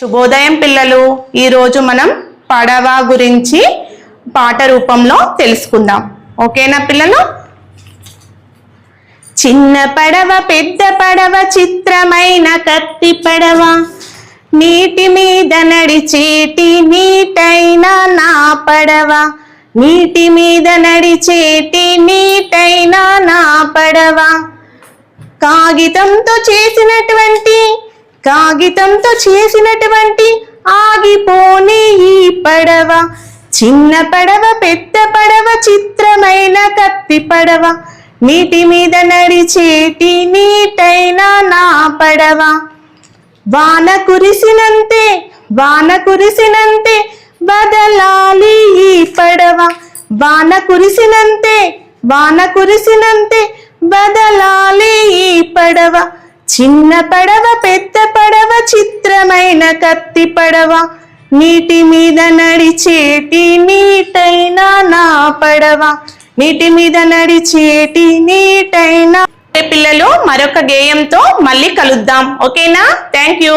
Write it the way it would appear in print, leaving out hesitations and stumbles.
శుభోదయం పిల్లలు, ఈరోజు మనం పడవ గురించి పాట రూపంలో తెలుసుకుందాం. ఓకేనా పిల్లలు? చిన్న పడవ పెద్ద పడవ చిత్రమైన కత్తి పడవ, నీటి మీద నడిచేటి నీటైన నా పడవ, నీటి మీద నడిచేటి నీటైన నా పడవ, కాగితంతో చేసినటువంటి ఆగిపోని ఈ పడవ, చిన్న పడవ పెద్ద పడవ చిత్రమైన కత్తి పడవ, నీటి మీద నడిచేటి నీటైన నా పడవ, వాన కురిసినంతే బదలాలి ఈ పడవ, వాన కురిసినంతే బదలాలి ఈ పడవ, చిన్న పడవ పెద్ద పడవ చిత్రమైన కత్తి పడవ, నీటి మీద నడిచేటి నీటైన నా పడవ, నీటి మీద నడిచేటి నీటైన. పిల్లలు, మరొక గేయంతో మళ్ళీ కలుద్దాం. ఓకేనా? Thank you.